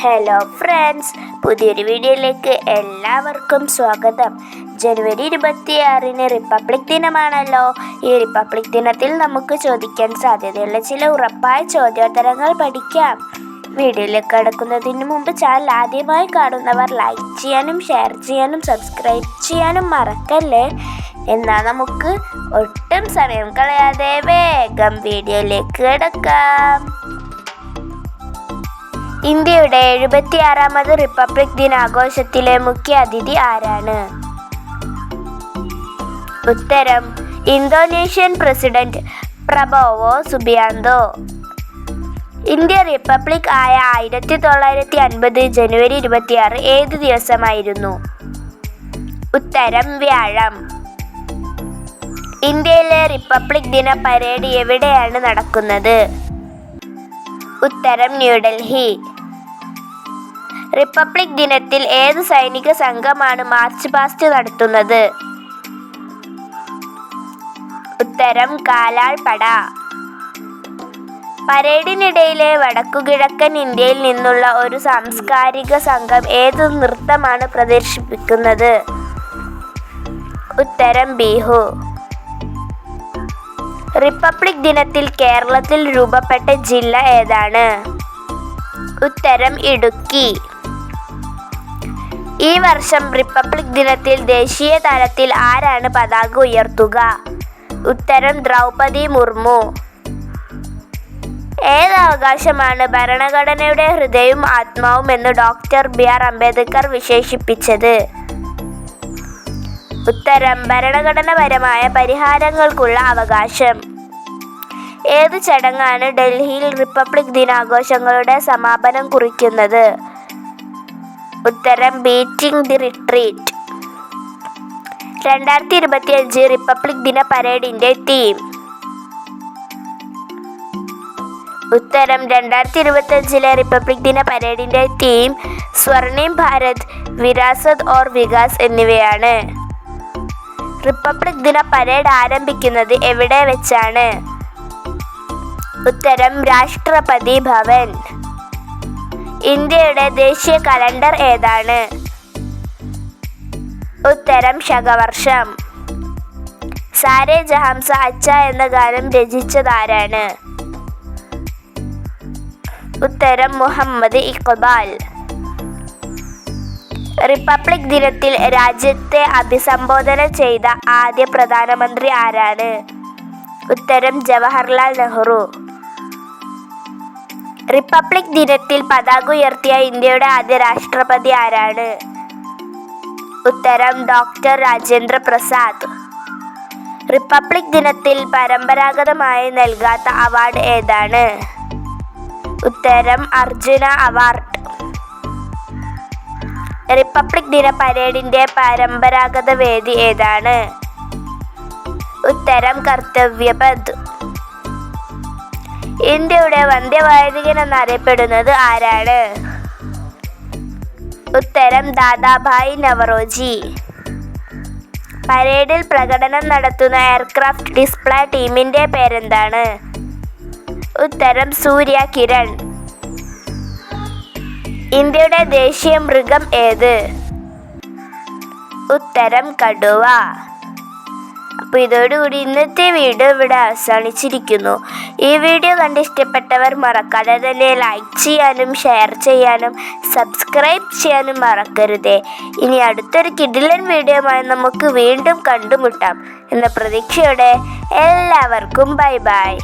Hello friends, പുതിയൊരു വീഡിയോയിലേക്ക് എല്ലാവർക്കും സ്വാഗതം. ജനുവരി 26 റിപ്പബ്ലിക് ദിനമാണല്ലോ. ഈ റിപ്പബ്ലിക് ദിനത്തിൽ നമുക്ക് ചോദിക്കാൻ സാധ്യതയുള്ള ചില ഉറപ്പായ ചോദ്യോത്തരങ്ങൾ പഠിക്കാം. വീഡിയോയിലേക്ക് കടക്കുന്നതിന് മുമ്പ് ചാനൽ ആദ്യമായി കാണുന്നവർ ലൈക്ക് ചെയ്യാനും ഷെയർ ചെയ്യാനും സബ്സ്ക്രൈബ് ചെയ്യാനും മറക്കല്ലേ. എന്നാൽ നമുക്ക് ഒട്ടും സമയം കളയാതെ വേഗം വീഡിയോയിലേക്ക് കടക്കാം. ഇന്ത്യയുടെ 76ാമത് റിപ്പബ്ലിക് ദിനാഘോഷത്തിലെ മുഖ്യ അതിഥി ആരാണ്? ഉത്തരം Indonesian president Prabowo Subianto. India republic ആയ 1950 ജനുവരി 26 ഏത് ദിവസമായിരുന്നു? ഉത്തരം വ്യാഴം. ഇന്ത്യയിലെ റിപ്പബ്ലിക് ദിന പരേഡ് എവിടെയാണ് നടക്കുന്നത്? ഉത്തരം ന്യൂഡൽഹി. റിപ്പബ്ലിക് ദിനത്തിൽ ഏത് സൈനിക സംഘമാണ് മാർച്ച് പാസ്റ്റ് നടത്തുന്നത്? ഉത്തരം കാലാൾപ്പട. പരേഡിനിടയിലെ വടക്കുകിഴക്കൻ ഇന്ത്യയിൽ നിന്നുള്ള ഒരു സാംസ്കാരിക സംഘം ഏത് നൃത്തമാണ് പ്രദർശിപ്പിക്കുന്നത്? ഉത്തരം ബിഹു. റിപ്പബ്ലിക് ദിനത്തിൽ കേരളത്തിൽ രൂപപ്പെട്ട ജില്ല ഏതാണ്? ഉത്തരം ഇടുക്കി. ഈ വർഷം റിപ്പബ്ലിക് ദിനത്തിൽ ദേശീയ തലത്തിൽ ആരാണ് പതാക ഉയർത്തുക? ഉത്തരം ദ്രൗപദി മുർമു. ഏത് അവകാശമാണ് ഭരണഘടനയുടെ ഹൃദയവും ആത്മാവും എന്ന് ഡോക്ടർ ബി.ആർ. അംബേദ്കർ വിശേഷിപ്പിച്ചത്? ഉത്തരം ഭരണഘടനാപരമായ പരിഹാരങ്ങൾക്കുള്ള അവകാശം. ഏത് ചടങ്ങാണ് ഡൽഹിയിൽ റിപ്പബ്ലിക് ദിനാഘോഷങ്ങളുടെ സമാപനം കുറിക്കുന്നത്? ഉത്തരം ബീറ്റിംഗ് ദി റിട്രീറ്റ്. 2025 റിപ്പബ്ലിക് ദിന പരേഡിന്റെ തീം? ഉത്തരം 2025 റിപ്പബ്ലിക് ദിന പരേഡിന്റെ തീം സ്വർണിം ഭാരത്, വിരാസത് ഓർ വികാസ് എന്നിവയാണ്. റിപ്പബ്ലിക് ദിന പരേഡ് ആരംഭിക്കുന്നത് എവിടെ വെച്ചാണ്? ഉത്തരം രാഷ്ട്രപതി ഭവൻ. ഇന്ത്യയുടെ ദേശീയ കലണ്ടർ ഏതാണ്? ഉത്തരം ശകവർഷം. സാരേ ജഹാം സെ അച്ഛാ എന്ന ഗാനം രചിച്ചതാരാണ്? ഉത്തരം മുഹമ്മദ് ഇഖ്ബാൽ. റിപ്പബ്ലിക് ദിനത്തിൽ രാജ്യത്തെ അഭിസംബോധന ചെയ്ത ആദ്യ പ്രധാനമന്ത്രി ആരാണ്? ഉത്തരം ജവഹർലാൽ നെഹ്റു. റിപ്പബ്ലിക് ദിനത്തിൽ പതാക ഉയർത്തിയ ഇന്ത്യയുടെ ആദ്യ രാഷ്ട്രപതി ആരാണ്? ഉത്തരം ഡോക്ടർ രാജേന്ദ്ര പ്രസാദ്. റിപ്പബ്ലിക് ദിനത്തിൽ പരമ്പരാഗതമായി നൽകാത്ത അവാർഡ് ഏതാണ്? ഉത്തരം അർജുന അവാർഡ്. റിപ്പബ്ലിക് ദിന പരേഡിന്റെ പരമ്പരാഗത വേദി ഏതാണ്? ഉത്തരം കർത്തവ്യപഥ്. ഇന്ത്യയുടെ വന്ധ്യവൈദികൻ എന്നറിയപ്പെടുന്നത് ആരാണ്? ഉത്തരം ദാദാഭായ് നവറോജി. പരേഡിൽ പ്രകടനം നടത്തുന്ന എയർക്രാഫ്റ്റ് ഡിസ്പ്ലേ ടീമിന്റെ പേരെന്താണ്? ഉത്തരം സൂര്യ കിരൺ. ഇന്ത്യയുടെ ദേശീയ മൃഗം ഏത്? ഉത്തരം കടുവ. അപ്പോൾ ഇതോടുകൂടി ഇന്നത്തെ വീഡിയോ ഇവിടെ അവസാനിച്ചിരിക്കുന്നു. ഈ വീഡിയോ കണ്ട് ഇഷ്ടപ്പെട്ടവർ മറക്കാതെ തന്നെ ലൈക്ക് ചെയ്യാനും ഷെയർ ചെയ്യാനും സബ്സ്ക്രൈബ് ചെയ്യാനും മറക്കരുതേ. ഇനി അടുത്തൊരു കിടിലൻ വീഡിയോയുമായി നമുക്ക് വീണ്ടും കണ്ടുമുട്ടാം എന്ന പ്രതീക്ഷയോടെ എല്ലാവർക്കും ബൈ ബൈ.